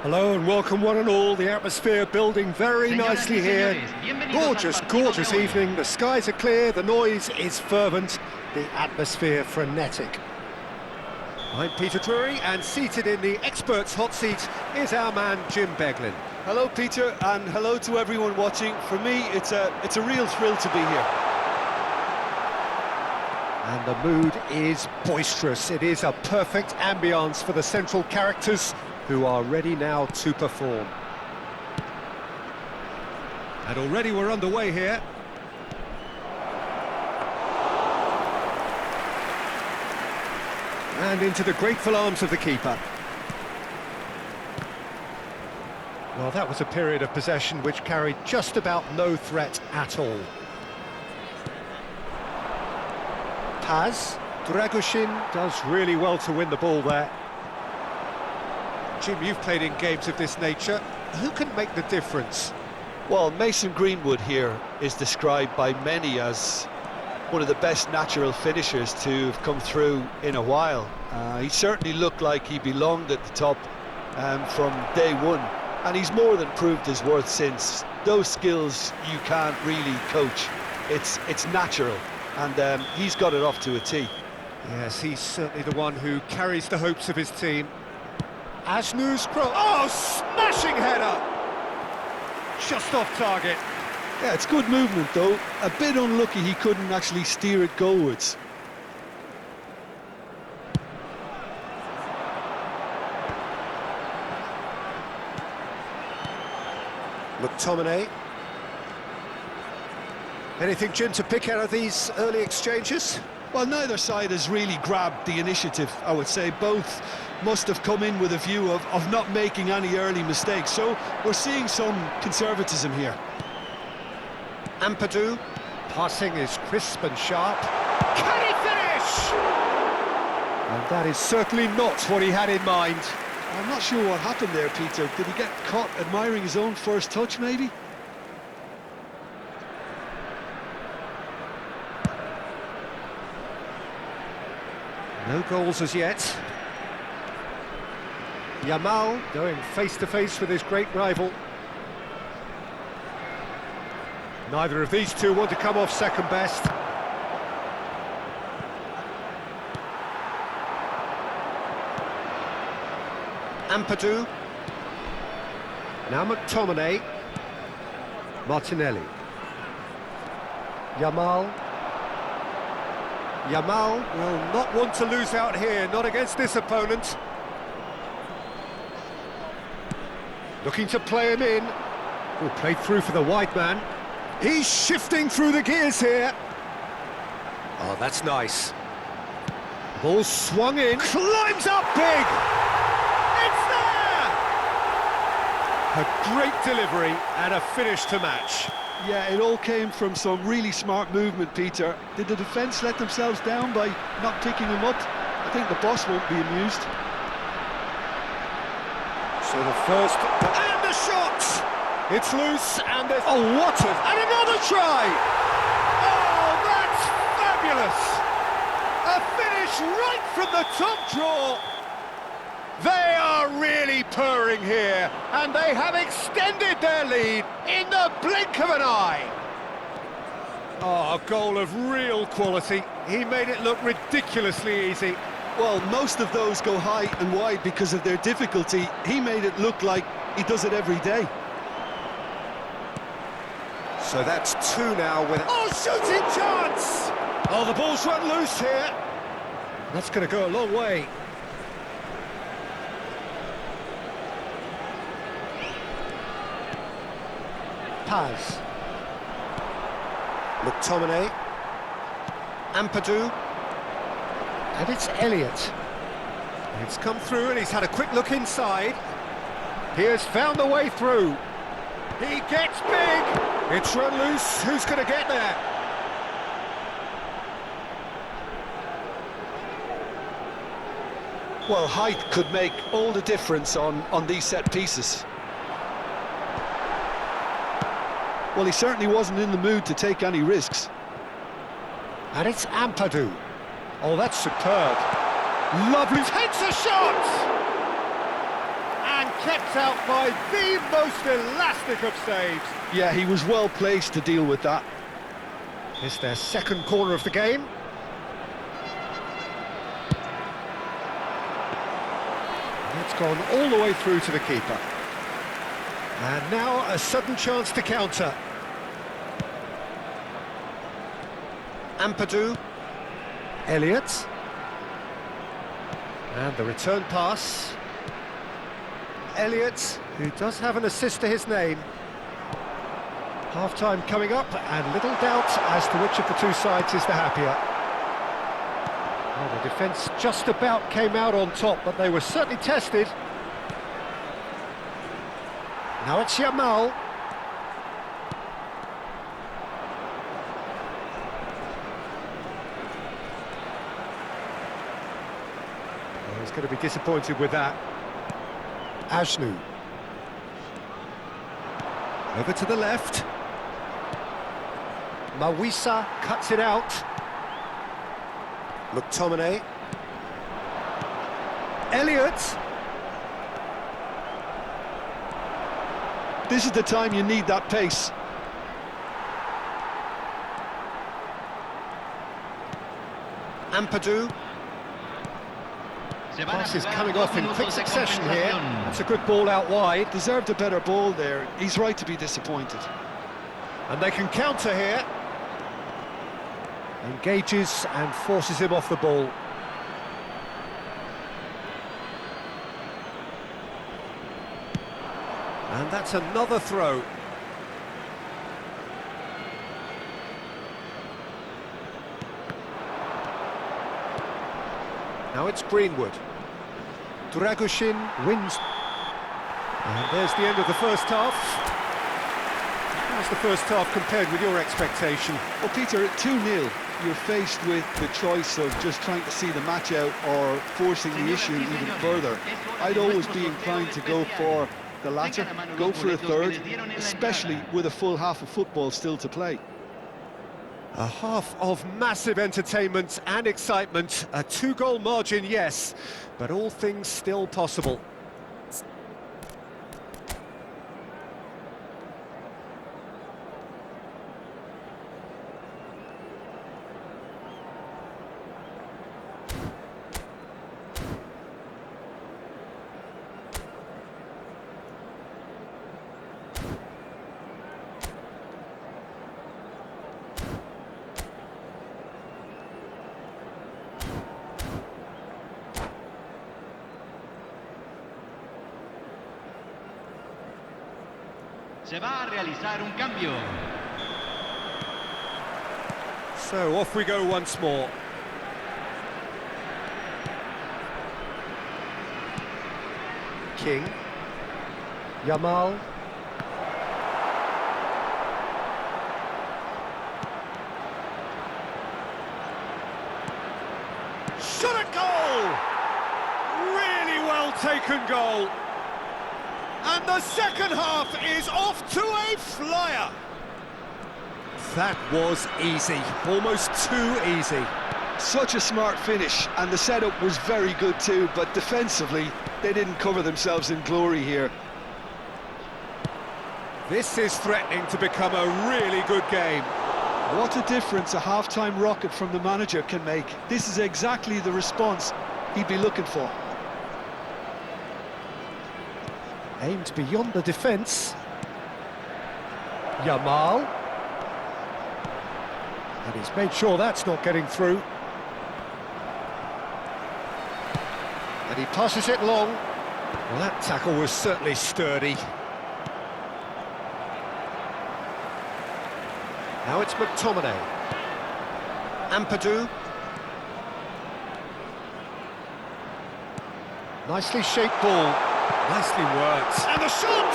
Hello and welcome one and all. The atmosphere building very nicely here. Gorgeous, gorgeous evening. The skies are clear, the noise is fervent, the atmosphere frenetic. I'm Peter Drury, and seated in the experts' hot seat is our man Jim Beglin. Hello Peter, and hello to everyone watching. For me, it's a real thrill to be here. And the mood is boisterous. It is a perfect ambience for the central characters, who are ready now to perform. And already we're underway here. And into the grateful arms of the keeper. Well, that was a period of possession which carried just about no threat at all. Dragoshin does really well to win the ball there. Jim, you've played in games of this nature. Who can make the difference? Well, Mason Greenwood here is described by many as one of the best natural finishers to have come through in a while. He certainly looked like he belonged at the top from day one, and he's more than proved his worth since. Those skills you can't really coach. It's natural, and he's got it off to a T. Yes, he's certainly the one who carries the hopes of his team. Asnu's cross. Oh, smashing header! Just off target. Yeah, it's good movement though. A bit unlucky he couldn't actually steer it goalwards. McTominay. Anything, Jim, to pick out of these early exchanges? Well, neither side has really grabbed the initiative, I would say. Both must have come in with a view of not making any early mistakes. So we're seeing some conservatism here. Ampadu. Passing is crisp and sharp. Can he finish? And that is certainly not what he had in mind. I'm not sure what happened there, Peter. Did he get caught admiring his own first touch, maybe? No goals as yet. Yamal going face-to-face with his great rival. Neither of these two want to come off second best. Ampadu. Now McTominay. Martinelli. Yamal will not want to lose out here, not against this opponent. Looking to play him in. Oh, played through for the wide man. He's shifting through the gears here. Oh, that's nice. Ball swung in. Climbs up big. It's there! A great delivery and a finish to match. Yeah, it all came from some really smart movement, Peter. Did the defence let themselves down by not picking him up? I think the boss won't be amused. So the first... And the shot! It's loose, and there's... Oh, what a... And another try! Oh, that's fabulous! A finish right from the top drawer! They are really purring here, and they have extended their lead in the blink of an eye. Oh, a goal of real quality. He made it look ridiculously easy. Well, most of those go high and wide because of their difficulty. He made it look like he does it every day. So that's two now with... Oh, shooting chance! Oh, the ball's run loose here. That's going to go a long way. Paz. McTominay. Ampadu. And it's Elliott. It's come through and he's had a quick look inside. He has found the way through. He gets big. It's run loose. Who's going to get there? Well, height could make all the difference on these set pieces. Well, he certainly wasn't in the mood to take any risks. And it's Ampadu. Oh, that's superb. Lovely. Takes a shot! and kept out by the most elastic of saves. Yeah, he was well placed to deal with that. It's their second corner of the game. It's gone all the way through to the keeper. And now a sudden chance to counter. Ampadu. Elliott. And the return pass. Elliott, who does have an assist to his name. Half-time coming up, and little doubt as to which of the two sides is the happier. Well, the defence just about came out on top, but they were certainly tested. Now it's Yamal. Well, he's going to be disappointed with that. Ajnu. Over to the left. Mawisa cuts it out. McTominay. Elliott. This is the time you need that pace. Ampadu. Pass is coming off in quick succession here. That's a good ball out wide. Deserved a better ball there. He's right to be disappointed. And they can counter here. Engages and forces him off the ball. And that's another throw. Now it's Greenwood. Dragushin wins. And there's the end of the first half. How's the first half compared with your expectation? Well, Peter, 2-0. You're faced with the choice of just trying to see the match out or forcing the issue even further. I'd always be inclined to go for the latter, go for a third, especially with a full half of football still to play. A half of massive entertainment and excitement. A 2-goal margin, yes, but all things still possible. Se va a realizar un cambio. So off we go once more. King. Yamal. Shot at goal! Really well taken goal. And the second half is off to a flyer. That was easy, almost too easy. Such a smart finish, and the setup was very good too, but defensively, they didn't cover themselves in glory here. This is threatening to become a really good game. What a difference a half-time rocket from the manager can make. This is exactly the response he'd be looking for. Aimed beyond the defence. Yamal. And he's made sure that's not getting through. And he passes it long. Well, that tackle was certainly sturdy. Now it's McTominay. Ampadu. Nicely shaped ball. Nicely worked. And the shot!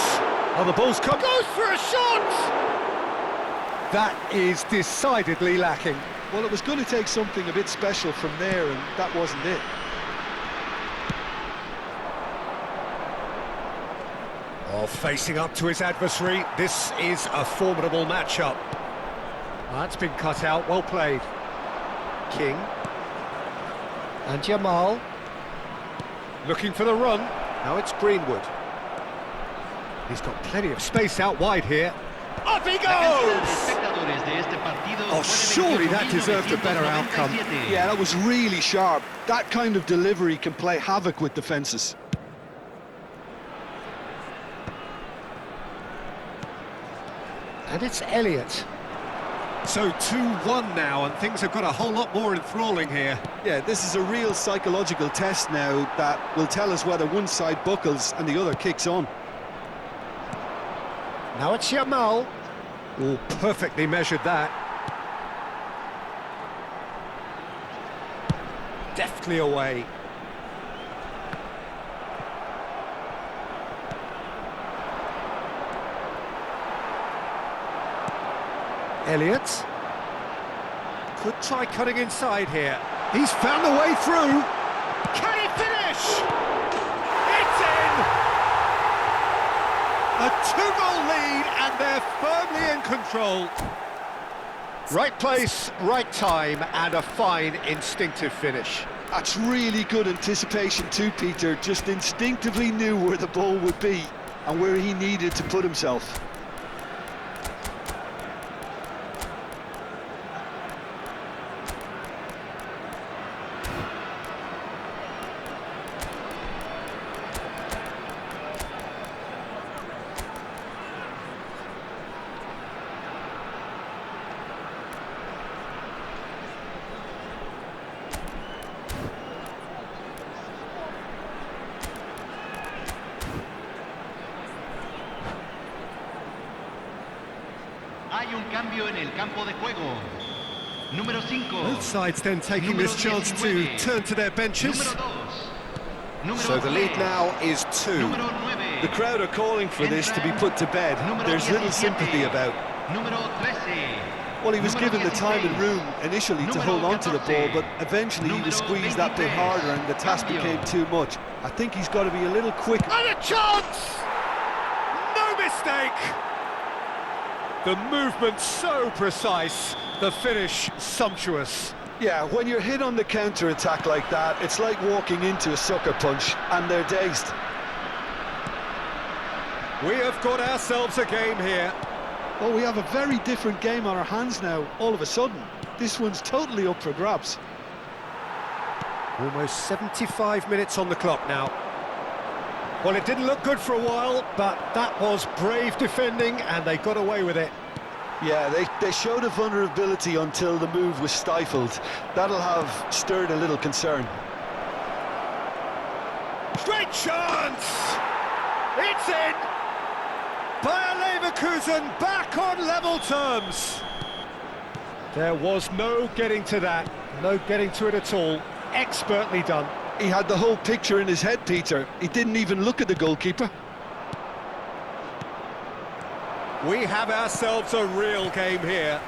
Oh, the ball's come. Goes for a shot! That is decidedly lacking. Well, it was going to take something a bit special from there, and that wasn't it. Oh, facing up to his adversary, this is a formidable matchup. That's been cut out, well played. King. And Yamal. Looking for the run. Now it's Greenwood. He's got plenty of space out wide here. Off he La cantidad de goes! espectadores de este partido Oh, fue de surely that deserved a better outcome. 28.997. Yeah, that was really sharp. That kind of delivery can play havoc with defences. And it's Elliott. So 2-1 now, and things have got a whole lot more enthralling here. Yeah, this is a real psychological test now that will tell us whether one side buckles and the other kicks on. Now it's Yamal. Oh, perfectly measured that. Deftly away. Elliott. Could try cutting inside here. He's found a way through. Can he finish? It's in! A two-goal lead, and they're firmly in control. Right place, right time, and a fine instinctive finish. That's really good anticipation too, Peter. Just instinctively knew where the ball would be and where he needed to put himself. Hay un cambio en el campo de juego. Número 5. Both sides then taking Número this chance to 19. turn to their benches. Número 2. Número So the lead 3. now is 2. Número 9. The crowd are calling for this to be put to bed. There's little sympathy about. Número 13. Well, he was Número given the time and 16. room initially to Número hold on to the ball, 14. but eventually he was Número squeezed that bit 23. harder and the task Cambio. became too much. I think he's got to be a little quick. And a chance! No mistake! The movement so precise, the finish sumptuous. Yeah, when you're hit on the counter-attack like that, it's like walking into a sucker punch, and they're dazed. We have got ourselves a game here. Well, we have a very different game on our hands now, all of a sudden. This one's totally up for grabs. Almost 75 minutes on the clock now. Well, it didn't look good for a while, but that was brave defending, and they got away with it. Yeah, they showed a vulnerability until the move was stifled. That'll have stirred a little concern. Great chance! It's in! Bayer Leverkusen back on level terms. There was no getting to that, no getting to it at all. Expertly done. He had the whole picture in his head, Peter. He didn't even look at the goalkeeper. We have ourselves a real game here.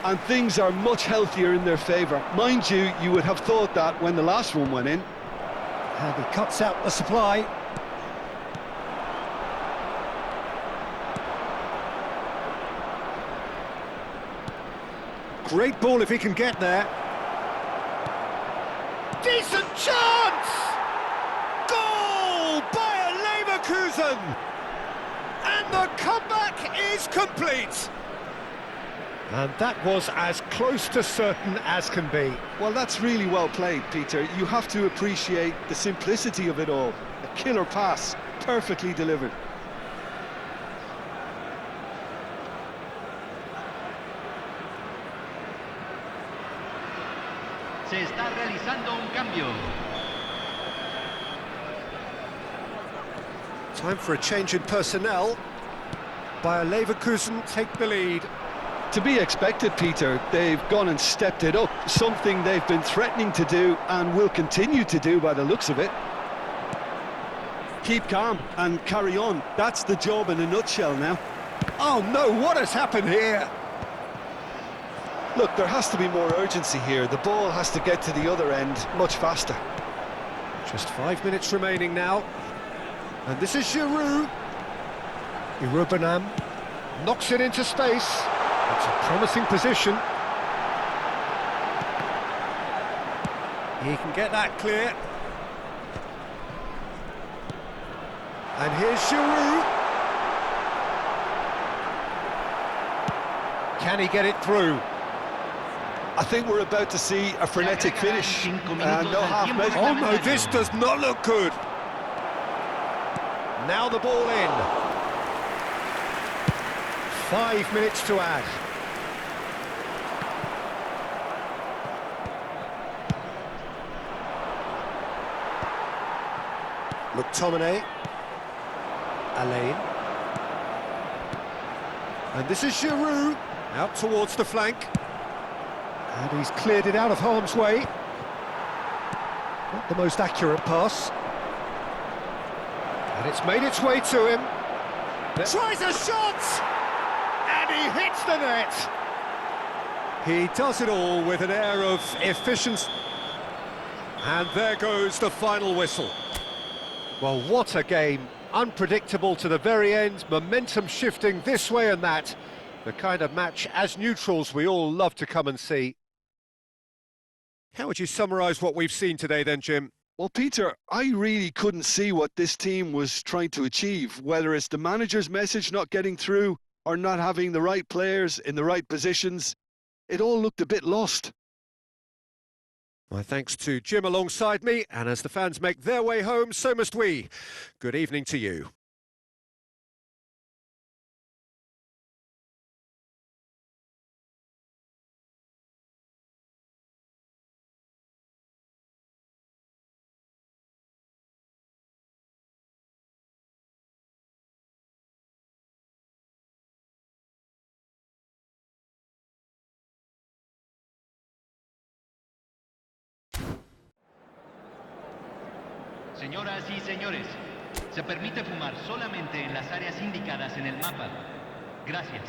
And things are much healthier in their favour. Mind you, you would have thought that when the last one went in. And he cuts out the supply. Great ball if he can get there. Decent chance! Goal! Bayer Leverkusen! And the comeback is complete. And that was as close to certain as can be. Well, that's really well played, Peter. You have to appreciate the simplicity of it all. A killer pass, perfectly delivered. Se está realizando un cambio. Time for a change in personnel. Bayer Leverkusen take the lead. To be expected, Peter. They've gone and stepped it up, something they've been threatening to do and will continue to do by the looks of it. Keep calm and carry on. That's the job in a nutshell now. Oh no, what has happened here? Look, there has to be more urgency here. The ball has to get to the other end much faster. Just 5 minutes remaining now. And this is Giroud. Irubanam knocks it into space. It's a promising position. He can get that clear. And here's Giroud. Can he get it through? I think we're about to see a frenetic finish. No half measure. Oh no, this does not look good. Now the ball in. 5 minutes to add. McTominay. Alain. And this is Giroud, out towards the flank. And he's cleared it out of harm's way. Not the most accurate pass. And it's made its way to him. Tries a shot! And he hits the net! He does it all with an air of efficiency. And there goes the final whistle. Well, what a game. Unpredictable to the very end, momentum shifting this way and that. The kind of match, as neutrals, we all love to come and see. How would you summarise what we've seen today then, Jim? Well, Peter, I really couldn't see what this team was trying to achieve, whether it's the manager's message not getting through or not having the right players in the right positions. It all looked a bit lost. My thanks to Jim alongside me, and as the fans make their way home, so must we. Good evening to you. Señoras y señores, se permite fumar solamente en las áreas indicadas en el mapa. Gracias.